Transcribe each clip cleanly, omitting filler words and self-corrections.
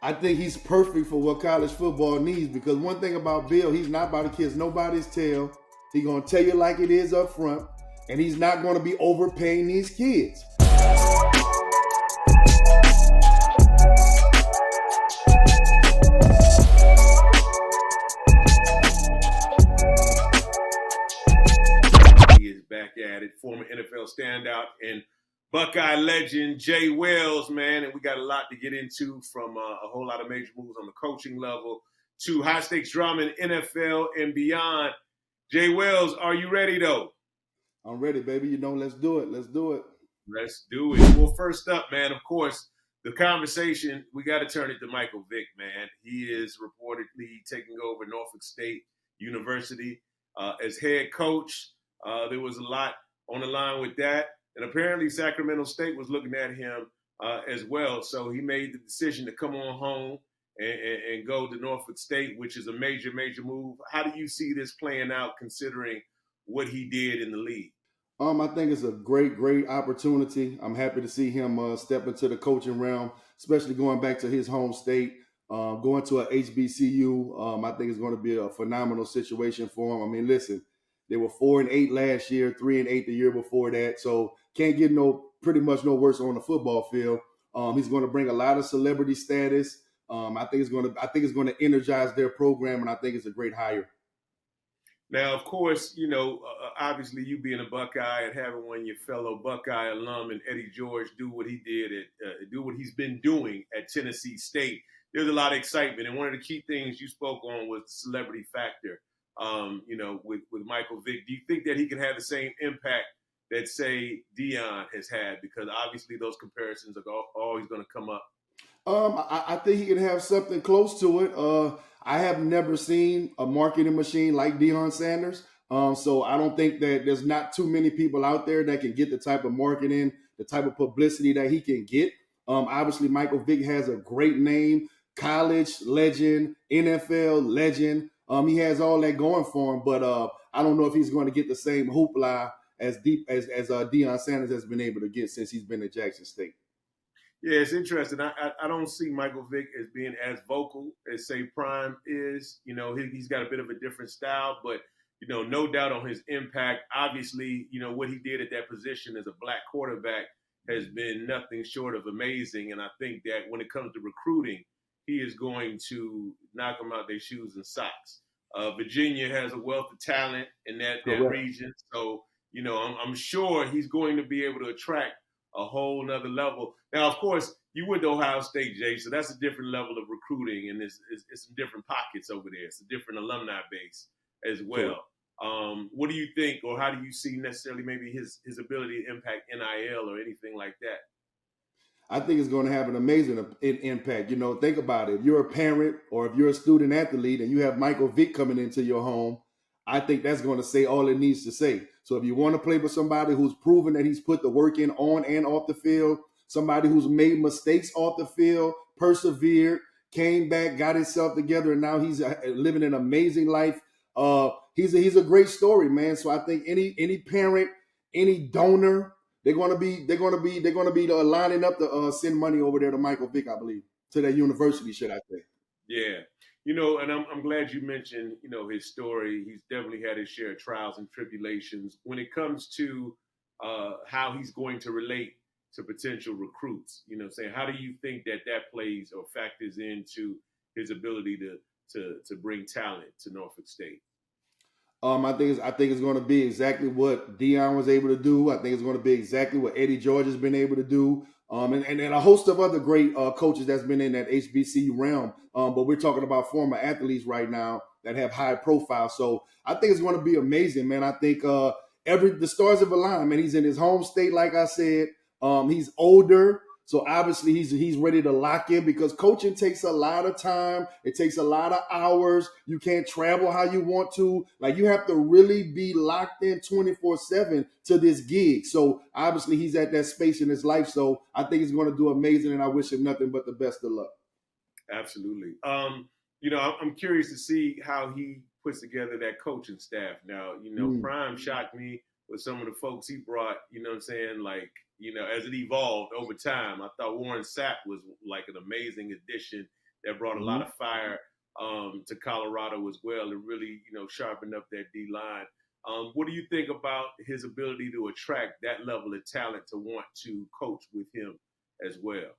I think he's perfect for what college football needs because one thing about Bill, he's not about to kiss nobody's tail. He's going to tell you like it is up front, and he's not going to be overpaying these kids. He is back at it, former NFL standout and Buckeye legend Jay Wells, man, and we got a lot to get into from a whole lot of major moves on the coaching level to high-stakes drama in NFL and beyond. Jay Wells, are you ready, though? I'm ready, baby. Let's do it. Let's do it. Let's do it. Well, first up, man, of course, the conversation, we got to turn it to Michael Vick, man. He is reportedly taking over Norfolk State University as head coach. There was a lot on the line with that. And apparently Sacramento State was looking at him as well. So he made the decision to come on home and go to Norfolk State, which is a major, major move. How do you see this playing out considering what he did in the league? I think it's a great, great opportunity. I'm happy to see him step into the coaching realm, especially going back to his home state, going to a HBCU. I think it's going to be a phenomenal situation for him. I mean, listen, they were 4-8 last year, 3-8 the year before that. So can't get pretty much no worse on the football field. He's going to bring a lot of celebrity status. I think it's going to energize their program, and I think it's a great hire. Now, of course, obviously you being a Buckeye and having one of your fellow Buckeye alum and Eddie George do what he did do what he's been doing at Tennessee State. There's a lot of excitement, and one of the key things you spoke on was the celebrity factor. With Michael Vick, do you think that he can have the same impact that, say, Deion has had? Because obviously those comparisons are always going to come up. I think he can have something close to it. I have never seen a marketing machine like Deion Sanders. So I don't think that there's not too many people out there that can get the type of marketing, the type of publicity that he can get. Obviously, Michael Vick has a great name, college legend, NFL legend. He has all that going for him, but I don't know if he's going to get the same hoopla as Deion Sanders has been able to get since he's been at Jackson State. Yeah, it's interesting. I don't see Michael Vick as being as vocal as, say, Prime is. He's got a bit of a different style, but, no doubt on his impact. Obviously, what he did at that position as a black quarterback has been nothing short of amazing. And I think that when it comes to recruiting, he is going to knock them out their shoes and socks. Virginia has a wealth of talent in that region. So, I'm sure he's going to be able to attract a whole nother level. Now, of course, you went to Ohio State, Jay, so that's a different level of recruiting, and it's some different pockets over there. It's a different alumni base as well. Sure. What do you think, or how do you see necessarily maybe his ability to impact NIL or anything like that? I think it's going to have an amazing impact. Think about it. If you're a parent or if you're a student athlete and you have Michael Vick coming into your home, I think that's going to say all it needs to say. So if you want to play with somebody who's proven that he's put the work in on and off the field, somebody who's made mistakes off the field, persevered, came back, got himself together, and now he's living an amazing life. He's a great story, man. So I think any parent, any donor, they're going to be lining up to send money over there to Michael Vick, I believe, to that university, should I say? Yeah. And I'm glad you mentioned, his story. He's definitely had his share of trials and tribulations. When it comes to how he's going to relate to potential recruits, saying how do you think that plays or factors into his ability to bring talent to Norfolk State? I think it's going to be exactly what Deion was able to do. I think it's going to be exactly what Eddie George has been able to do. And a host of other great coaches that's been in that HBCU realm. But we're talking about former athletes right now that have high profile. So I think it's going to be amazing, man. I think the stars have aligned, man. He's in his home state, like I said. He's older. So obviously he's ready to lock in because coaching takes a lot of time. It takes a lot of hours. You can't travel how you want to. Like you have to really be locked in 24/7 to this gig. So obviously he's at that space in his life. So I think he's going to do amazing, and I wish him nothing but the best of luck. Absolutely. I'm curious to see how he puts together that coaching staff. Now, Prime shocked me with some of the folks he brought, as it evolved over time. I thought Warren Sapp was like an amazing addition that brought a lot of fire to Colorado as well, and really, sharpened up that D line. What do you think about his ability to attract that level of talent to want to coach with him as well?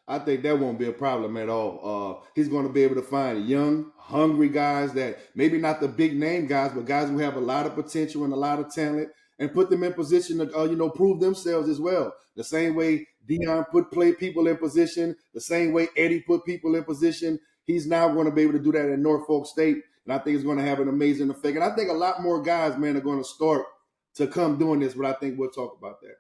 I think that won't be a problem at all. He's going to be able to find young, hungry guys that maybe not the big name guys, but guys who have a lot of potential and a lot of talent, and put them in position to prove themselves as well. The same way Deion play people in position, the same way Eddie put people in position. He's now going to be able to do that at Norfolk State, and I think it's going to have an amazing effect. And I think a lot more guys, man, are going to start to come doing this, but I think we'll talk about that.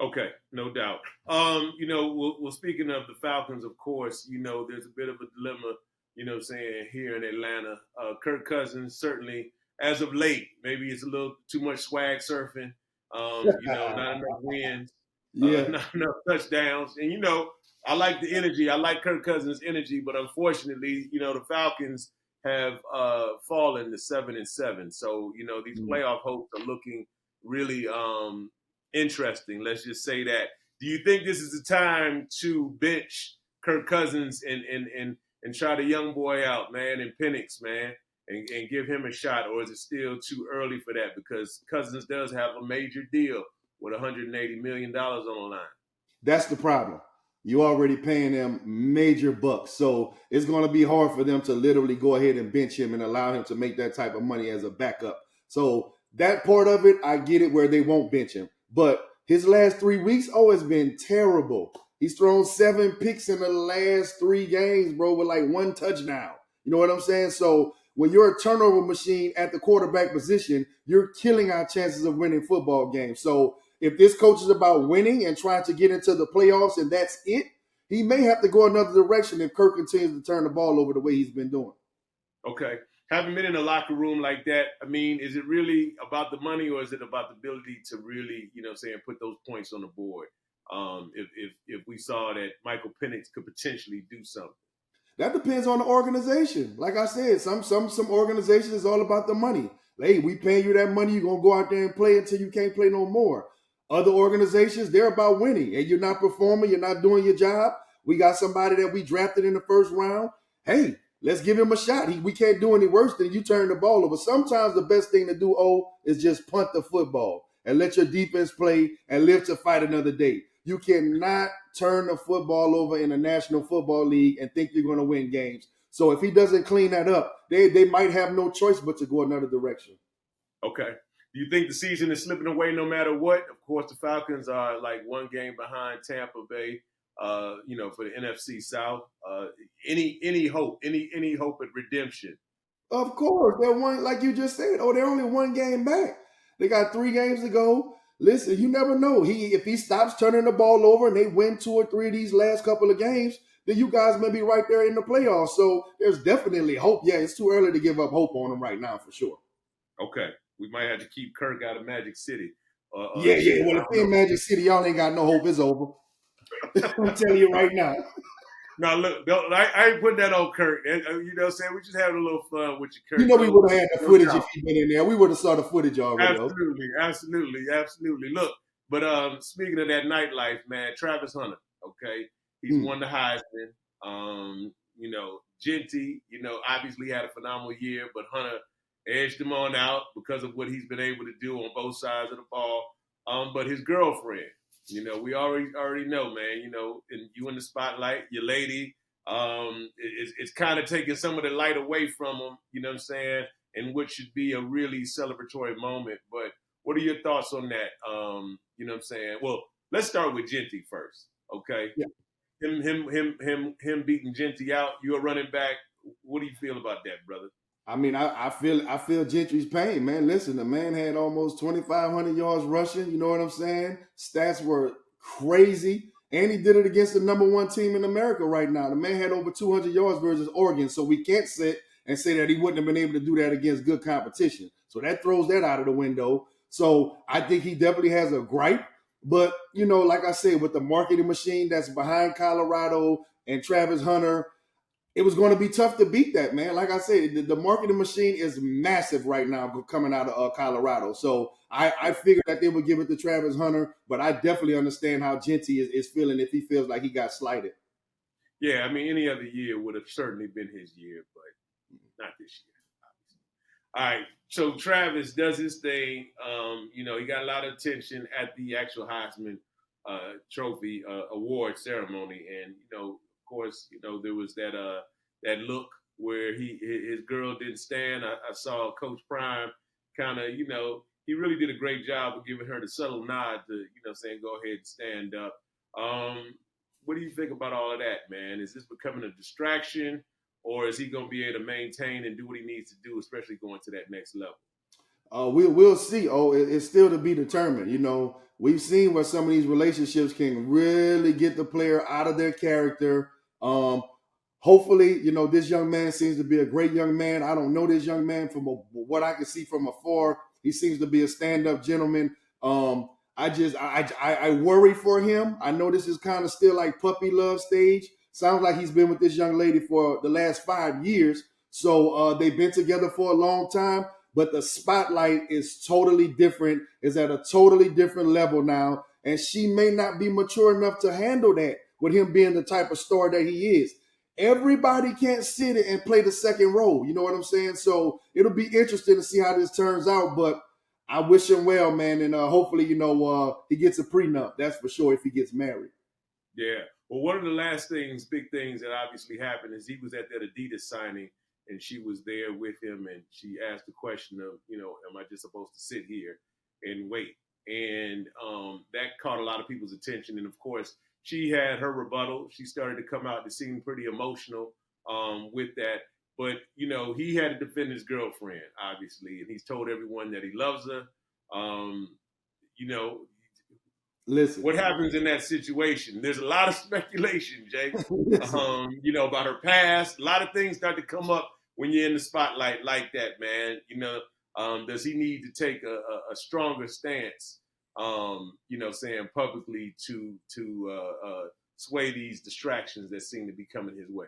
Okay, no doubt. Well, speaking of the Falcons, of course, there's a bit of a dilemma, saying here in Atlanta. Kirk Cousins, certainly, as of late, maybe it's a little too much swag surfing, not enough wins, not enough touchdowns. And, I like the energy. I like Kirk Cousins' energy, but unfortunately, the Falcons have fallen to 7-7. So, these playoff hopes are looking really interesting. Let's just say that. Do you think this is the time to bench Kirk Cousins and try the young boy out, man, and Penix, man, and give him a shot, or is it still too early for that? Because Cousins does have a major deal with $180 million on the line. That's the problem. You already paying them major bucks, so it's going to be hard for them to literally go ahead and bench him and allow him to make that type of money as a backup. So that part of it, I get it, where they won't bench him. But his last 3 weeks, it's been terrible. He's thrown 7 picks in the last 3 games, bro, with like 1 touchdown. You know what I'm saying? So when you're a turnover machine at the quarterback position, you're killing our chances of winning football games. So if this coach is about winning and trying to get into the playoffs and that's it, he may have to go another direction if Kirk continues to turn the ball over the way he's been doing. Okay. Having been in a locker room like that, I mean, is it really about the money, or is it about the ability to really, put those points on the board? If we saw that Michael Penix could potentially do something. That depends on the organization. Like I said, some organizations is all about the money. Hey, we paying you that money, you're going to go out there and play until you can't play no more. Other organizations, they're about winning, and you're not performing, you're not doing your job. We got somebody that we drafted in the first round. Hey, let's give him a shot. We can't do any worse than you turn the ball over. Sometimes the best thing to do, is just punt the football and let your defense play and live to fight another day. You cannot turn the football over in the National Football League and think you're going to win games. So if he doesn't clean that up, they might have no choice but to go another direction. Okay. Do you think the season is slipping away no matter what? Of course, the Falcons are like 1 game behind Tampa Bay, for the NFC South. Any hope at redemption? Of course. They're one, like you just said. They're only 1 game back. They got 3 games to go. Listen, you never know. If he stops turning the ball over and they win 2 or 3 of these last couple of games, then you guys may be right there in the playoffs. So there's definitely hope. Yeah, it's too early to give up hope on them right now for sure. Okay. We might have to keep Kirk out of Magic City. Yeah. Well, if in Magic City, y'all ain't got no hope. It's over. I'm telling you right now. Now, look, I ain't putting that on Kirk. You know what I'm saying? We're just having a little fun with you, Kirk. We would have had the footage if he'd been in there. We would have saw the footage already. Absolutely. Look, but speaking of that nightlife, man, Travis Hunter, okay? He's won the Heisman. Genty, obviously had a phenomenal year, but Hunter edged him on out because of what he's been able to do on both sides of the ball. But his girlfriend, we already know, man, and you in the spotlight, your lady, it's kind of taking some of the light away from him, you know what I'm saying, and what should be a really celebratory moment. But what are your thoughts on that? You know what I'm saying? Well, let's start with Genty first, okay? Yeah. Him beating Genty out, you're a running back. What do you feel about that, brother? I mean, I feel Gentry's pain, man. Listen, the man had almost 2,500 yards rushing. You know what I'm saying? Stats were crazy. And he did it against the number 1 team in America right now. The man had over 200 yards versus Oregon. So we can't sit and say that he wouldn't have been able to do that against good competition. So that throws that out of the window. So I think he definitely has a gripe. But, like I said, with the marketing machine that's behind Colorado and Travis Hunter, it was going to be tough to beat that, man. Like I said, the marketing machine is massive right now coming out of Colorado. So I figured that they would give it to Travis Hunter, but I definitely understand how Genty is feeling if he feels like he got slighted. Yeah, I mean, any other year would have certainly been his year, but not this year. All right. So Travis does his thing. He got a lot of attention at the actual Heisman Trophy award ceremony, and of course, there was that look where his girl didn't stand. I saw Coach Prime kind of, he really did a great job of giving her the subtle nod to, saying go ahead and stand up. What do you think about all of that, man? Is this becoming a distraction? Or is he going to be able to maintain and do what he needs to do, especially going to that next level? We'll see. It's still to be determined. We've seen where some of these relationships can really get the player out of their character. Hopefully, this young man seems to be a great young man. I don't know this young man from what I can see from afar. He seems to be a stand-up gentleman. I worry for him. I know this is kind of still like puppy love stage. Sounds like he's been with this young lady for the last 5 years. So they've been together for a long time, but the spotlight is totally different, is at a totally different level now. And she may not be mature enough to handle that with him being the type of star that he is. Everybody can't sit and play the second role. You know what I'm saying? So it'll be interesting to see how this turns out, but I wish him well, man. And hopefully, he gets a prenup. That's for sure if he gets married. Yeah. Well, one of the big things that obviously happened is he was at that Adidas signing and she was there with him and she asked the question of, am I just supposed to sit here and wait? And that caught a lot of people's attention. And of course, she had her rebuttal. She started to come out to seem pretty emotional with that. But, he had to defend his girlfriend, obviously. And he's told everyone that he loves her. Listen, what happens in that situation? There's a lot of speculation, Jay, about her past. A lot of things start to come up when you're in the spotlight like that, man. Does he need to take a stronger stance, saying publicly to sway these distractions that seem to be coming his way?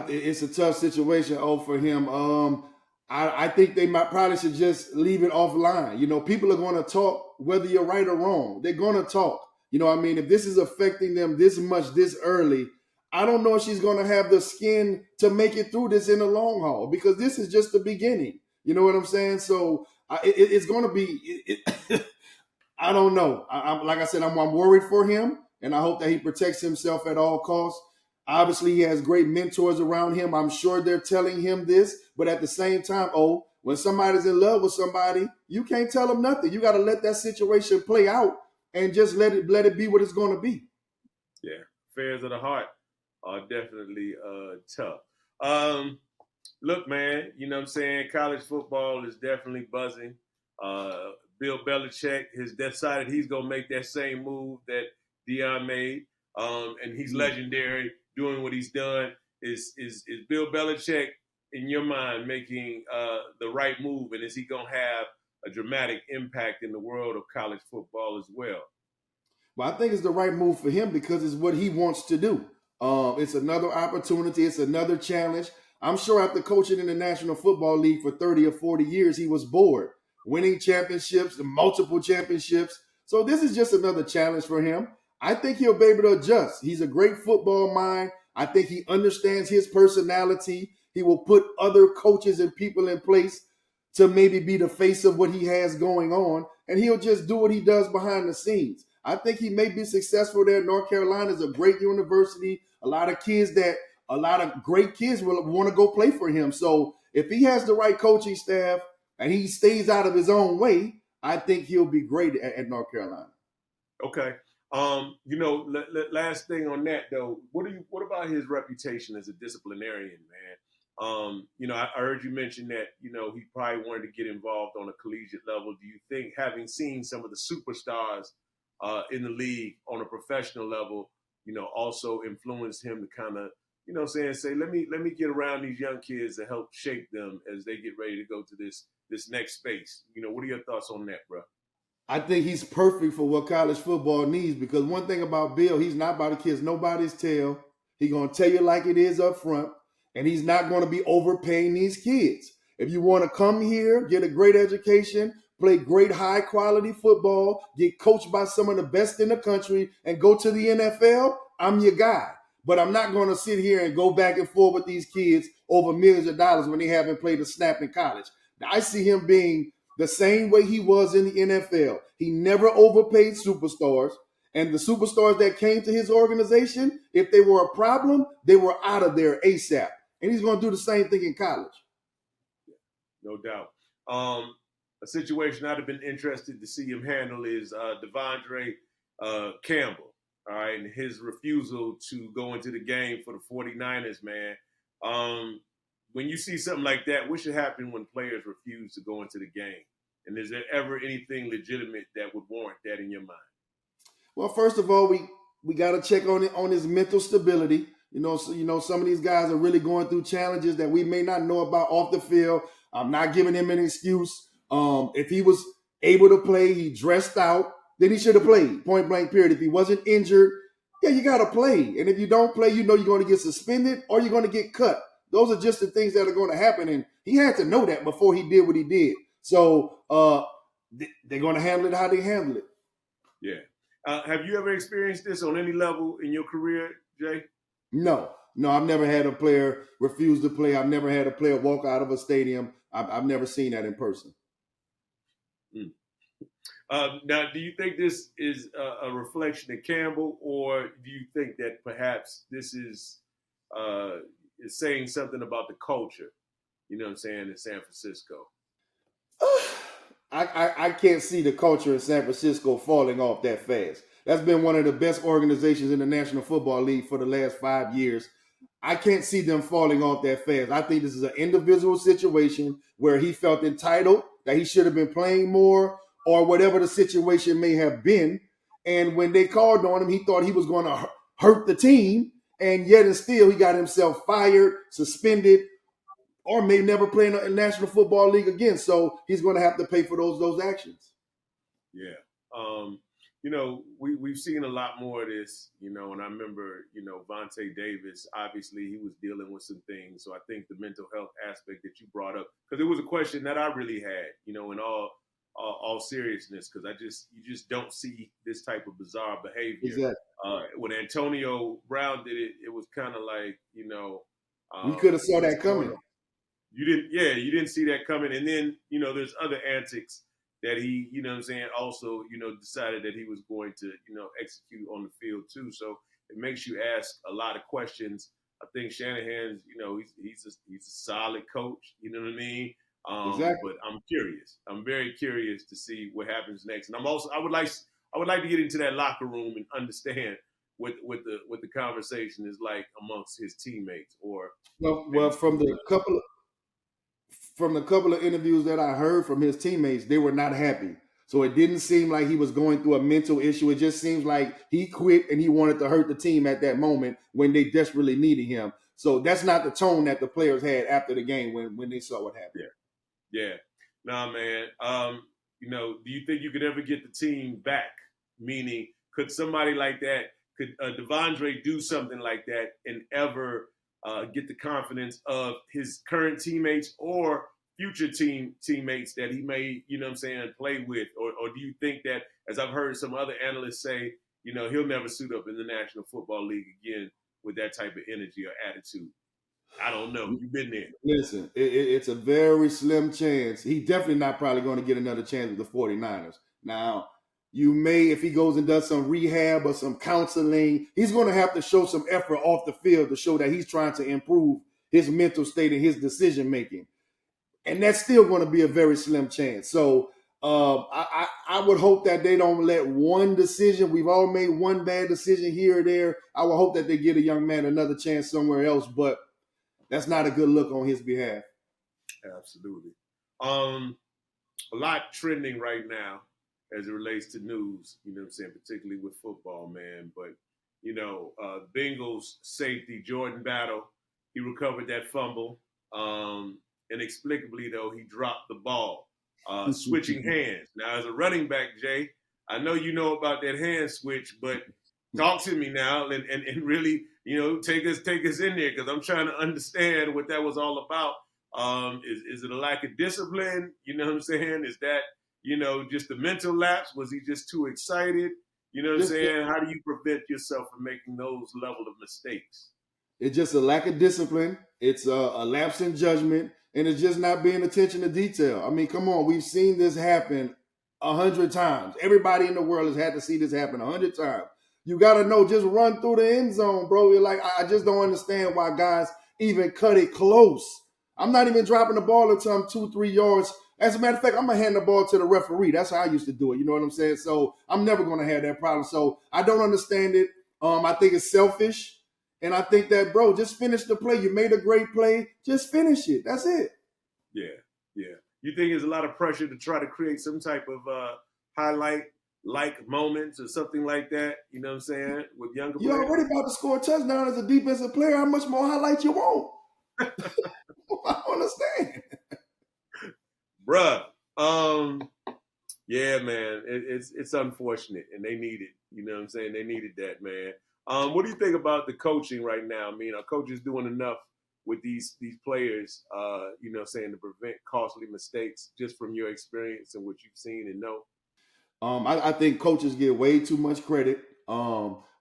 It's a tough situation for him. I think they probably should just leave it offline. People are going to talk whether you're right or wrong. They're going to talk. If this is affecting them this much, this early, I don't know if she's going to have the skin to make it through this in the long haul because this is just the beginning. You know what I'm saying? So it's going to be, I don't know. Like I said, I'm worried for him and I hope that he protects himself at all costs. Obviously, he has great mentors around him. I'm sure they're telling him this, but at the same time, when somebody's in love with somebody, you can't tell them nothing. You got to let that situation play out and just let it be what it's going to be. Yeah, affairs of the heart are definitely tough. Look, man, you know what I'm saying? College football is definitely buzzing. Bill Belichick has decided he's going to make that same move that Deion made, and he's legendary doing what he's done. Is Bill Belichick, in your mind, making the right move, and is he going to have a dramatic impact in the world of college football as well? Well, I think it's the right move for him because it's what he wants to do. It's another opportunity. It's another challenge. I'm sure after coaching in the National Football League for 30 or 40 years, he was bored, winning championships, multiple championships. So this is just another challenge for him. I think he'll be able to adjust. He's a great football mind. I think he understands his personality. He will put other coaches and people in place to maybe be the face of what he has going on, and he'll just do what he does behind the scenes. I think he may be successful there. North Carolina is a great university. A lot of great kids will want to go play for him. So if he has the right coaching staff and he stays out of his own way, I think he'll be great at North Carolina. Okay. Last thing on that though, what about his reputation as a disciplinarian, man? I heard you mention that, he probably wanted to get involved on a collegiate level. Do you think having seen some of the superstars in the league on a professional level, also influenced him to kind of, say, let me get around these young kids to help shape them as they get ready to go to this next space? What are your thoughts on that, bro? I think he's perfect for what college football needs because one thing about Bill, he's not about to kiss nobody's tail. He's going to tell you like it is up front, and he's not going to be overpaying these kids. If you want to come here, get a great education, play great high-quality football, get coached by some of the best in the country, and go to the NFL, I'm your guy. But I'm not going to sit here and go back and forth with these kids over millions of dollars when they haven't played a snap in college. Now, I see him being the same way he was in the NFL. He never overpaid superstars. And the superstars that came to his organization, if they were a problem, they were out of there ASAP. And he's going to do the same thing in college. No doubt. A situation I'd have been interested to see him handle is DeAndre Campbell, all right, and his refusal to go into the game for the 49ers, man. When you see something like that, what should happen when players refuse to go into the game? And is there ever anything legitimate that would warrant that in your mind? Well, first of all, we got to check on his mental stability. Some of these guys are really going through challenges that we may not know about off the field. I'm not giving him an excuse. If he was able to play, he dressed out, then he should have played, point blank period. If he wasn't injured, yeah, you got to play. And if you don't play, you're going to get suspended or you're going to get cut. Those are just the things that are going to happen. And he had to know that before he did what he did. So they're going to handle it how they handle it. Yeah. Have you ever experienced this on any level in your career, Jay? No, I've never had a player refuse to play. I've never had a player walk out of a stadium. I've never seen that in person. Now, do you think this is a reflection of Campbell, or do you think that perhaps this is saying something about the culture, you know what I'm saying, in San Francisco? I can't see the culture in San Francisco falling off that fast. That's been one of the best organizations in the National Football League for the last 5 years. I can't see them falling off that fast. I think this is an individual situation where he felt entitled, that he should have been playing more, or whatever the situation may have been. And when they called on him, he thought he was going to hurt the team. And yet and still, he got himself fired, suspended, or may never play in the National Football League again. So he's going to have to pay for those actions. Yeah. We've seen a lot more of this, and I remember, Vonte Davis, obviously he was dealing with some things. So I think the mental health aspect that you brought up, because it was a question that I really had, in all seriousness, because you just don't see this type of bizarre behavior. Exactly. When Antonio Brown did it, it was kind of like, we could have saw that coming. You didn't see that coming. And then, there's other antics that he, also, decided that he was going to, execute on the field too. So it makes you ask a lot of questions. I think Shanahan's, he's a solid coach, you know what I mean? Exactly. But I'm curious. I'm very curious to see what happens next. And I would like to get into that locker room and understand what the conversation is like amongst his teammates. From the couple of interviews that I heard from his teammates, they were not happy. So it didn't seem like he was going through a mental issue. It just seems like he quit and he wanted to hurt the team at that moment when they desperately needed him. So that's not the tone that the players had after the game when they saw what happened. Yeah. Nah, man. Do you think you could ever get the team back? Meaning, could somebody like that, could DeAndre do something like that and ever get the confidence of his current teammates or future teammates that he may, play with? Or do you think that, as I've heard some other analysts say, he'll never suit up in the National Football League again with that type of energy or attitude? I don't know. You've been there. Listen, it's a very slim chance. He's definitely not probably going to get another chance with the 49ers. Now, you may, if he goes and does some rehab or some counseling, he's going to have to show some effort off the field to show that he's trying to improve his mental state and his decision making. And that's still going to be a very slim chance. So I would hope that they don't let one decision. We've all made one bad decision here or there. I would hope that they give a young man another chance somewhere else. But that's not a good look on his behalf. Absolutely. A lot trending right now as it relates to news, particularly with football, man. But, Bengals safety, Jordan Battle, he recovered that fumble. Inexplicably, though, he dropped the ball, switching hands. Now, as a running back, Jay, I know you know about that hand switch, but talk to me now and really, take us in there, because I'm trying to understand what that was all about. Is it a lack of discipline? You know what I'm saying? Is that, just a mental lapse? Was he just too excited? You know what I'm Just saying? How do you prevent yourself from making those level of mistakes? It's just a lack of discipline. It's a lapse in judgment, and it's just not paying attention to detail. I mean, come on, we've seen this happen 100 times. Everybody in the world has had to see this happen 100 times. You got to know, just run through the end zone, bro. You're like, I just don't understand why guys even cut it close. I'm not even dropping the ball until I'm 2-3 yards. As a matter of fact, I'm gonna hand the ball to the referee. That's how I used to do it. You know what I'm saying? So I'm never gonna have that problem. So I don't understand it. I think it's selfish. And I think that, bro, just finish the play. You made a great play. Just finish it. That's it. Yeah, yeah. You think there's a lot of pressure to try to create some type of highlight like moments or something like that? You know what I'm saying? With younger You're players, already about to score a touchdown as a defensive player. How much more highlights you want? I don't understand. bruh. Yeah, man. It's unfortunate, and they need it. You know what I'm saying? They needed that, man. What do you think about the coaching right now? I mean, are coaches doing enough with these players? You know, saying to prevent costly mistakes, just from your experience and what you've seen and know. I think coaches get way too much credit.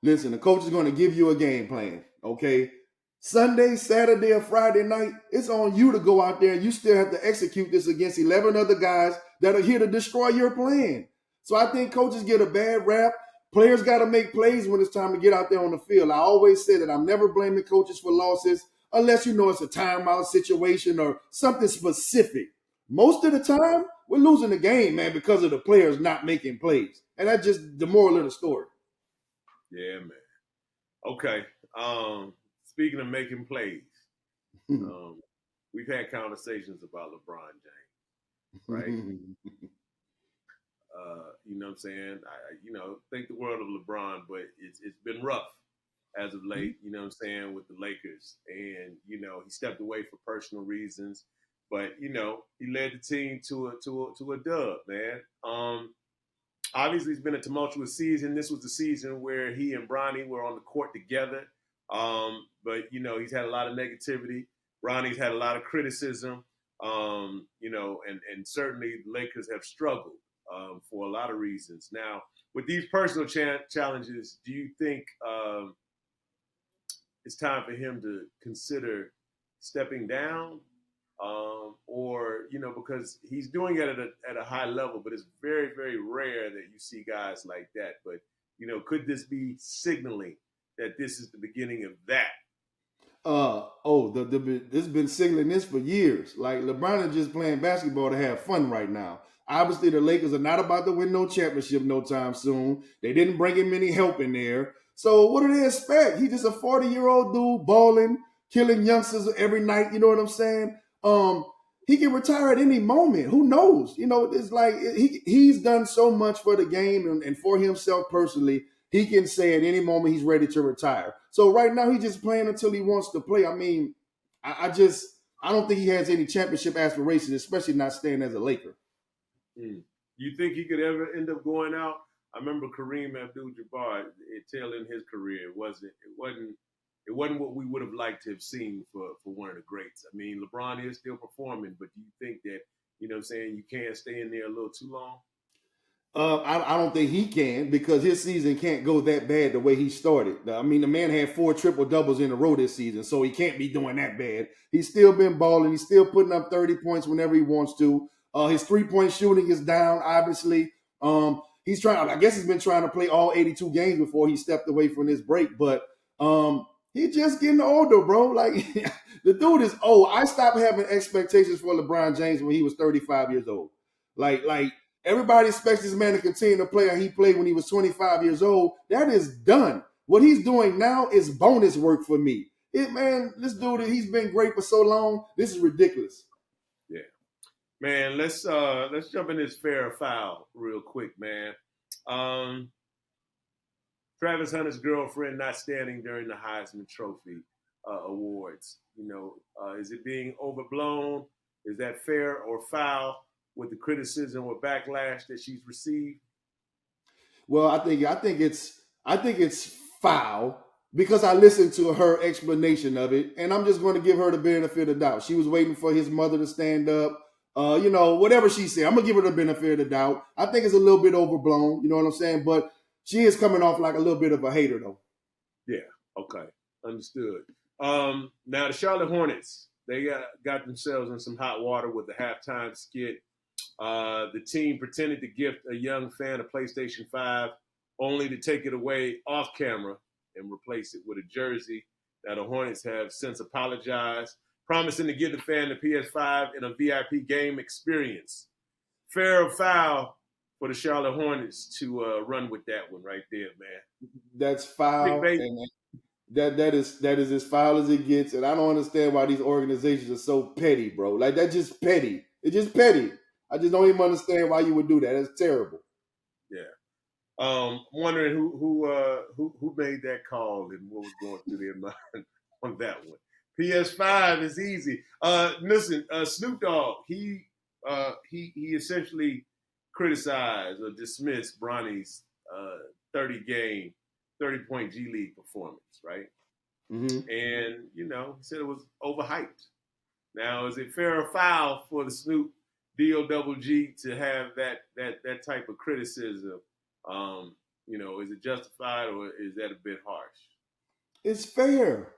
Listen, the coach is going to give you a game plan. Okay, Sunday, Saturday, or Friday night, it's on you to go out there. You still have to execute this against 11 other guys that are here to destroy your plan. So I think coaches get a bad rap. Players got to make plays when it's time to get out there on the field. I always say that I'm never blaming coaches for losses unless you know it's a timeout situation or something specific. Most of the time, we're losing the game, man, because of the players not making plays. And that's just the moral of the story. Yeah, man. Okay. Speaking of making plays, we've had conversations about LeBron James, right? You know what I'm saying? I think the world of LeBron, but it's been rough as of late, you know what I'm saying, with the Lakers. And, he stepped away for personal reasons. But, he led the team to a dub, man. Obviously, it's been a tumultuous season. This was the season where he and Bronny were on the court together. But, he's had a lot of negativity. Bronny's had a lot of criticism, and certainly the Lakers have struggled for a lot of reasons. Now, with these personal challenges, do you think it's time for him to consider stepping down? Or, because he's doing it at a high level, but it's very, very rare that you see guys like that. But, could this be signaling that this is the beginning of that? This has been signaling this for years. Like, LeBron is just playing basketball to have fun right now. Obviously, the Lakers are not about to win no championship no time soon. They didn't bring him any help in there. So what do they expect? He's just a 40-year-old dude balling, killing youngsters every night. You know what I'm saying? He can retire at any moment. Who knows? It's like he's done so much for the game and for himself personally. He can say at any moment he's ready to retire. So right now he's just playing until he wants to play. I mean, I don't think he has any championship aspirations, especially not staying as a Laker. You think he could ever end up going out? I remember Kareem Abdul-Jabbar tail in his career. It wasn't what we would have liked to have seen for one of the greats. I mean, LeBron is still performing, but do you think that, you can't stay in there a little too long? I don't think he can, because his season can't go that bad the way he started. I mean, the man had 4 triple-doubles in a row this season, so he can't be doing that bad. He's still been balling. He's still putting up 30 points whenever he wants to. His three-point shooting is down, obviously. He's been trying to play all 82 games before he stepped away from this break, but he's just getting older, bro. Like, the dude is old. I stopped having expectations for LeBron James when he was 35 years old. Like everybody expects this man to continue to play, and he played when he was 25 years old. That is done. What he's doing now is bonus work for me. This dude, he's been great for so long. This is ridiculous. Yeah. Man, let's jump in this fair or foul real quick, man. Travis Hunter's girlfriend not standing during the Heisman Trophy awards. Is it being overblown? Is that fair or foul with the criticism or backlash that she's received? Well, I think it's foul, because I listened to her explanation of it, and I'm just going to give her the benefit of the doubt. She was waiting for his mother to stand up. Whatever she said, I'm gonna give her the benefit of the doubt. I think it's a little bit overblown. You know what I'm saying? But she is coming off like a little bit of a hater, though. Yeah. Okay. Understood. Now the Charlotte Hornets, they got themselves in some hot water with the halftime skit. The team pretended to gift a young fan a PlayStation 5, only to take it away off camera and replace it with a jersey. Now the Hornets have since apologized, promising to give the fan the PS5 and a VIP game experience. Fair or foul for the Charlotte Hornets to run with that one right there, man. That's foul, and that is as foul as it gets. And I don't understand why these organizations are so petty, bro. Like, that's just petty. It's just petty. I just don't even understand why you would do that. It's terrible. Yeah. Wondering who made that call and what was going through their mind on that one. PS5 is easy. Listen, Snoop Dogg, he essentially criticized or dismissed Bronny's 30-point G League performance, right? Mm-hmm. And he said it was overhyped. Now, is it fair or foul for the Snoop D-O-double-G to have that type of criticism? Is it justified or is that a bit harsh? It's fair.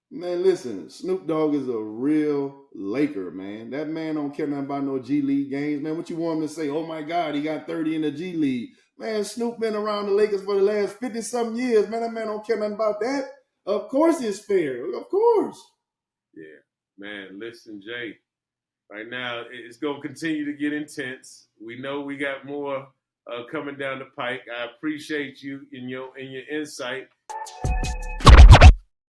Man, listen, Snoop Dogg is a real Laker, man. That man don't care nothing about no G League games, man. What you want him to say? Oh, my God, he got 30 in the G League. Man, Snoop been around the Lakers for the last 50-something years. Man, that man don't care nothing about that. Of course it's fair. Of course. Yeah. Man, listen, Jay. Right now, it's going to continue to get intense. We know we got more coming down the pike. I appreciate you in your insight.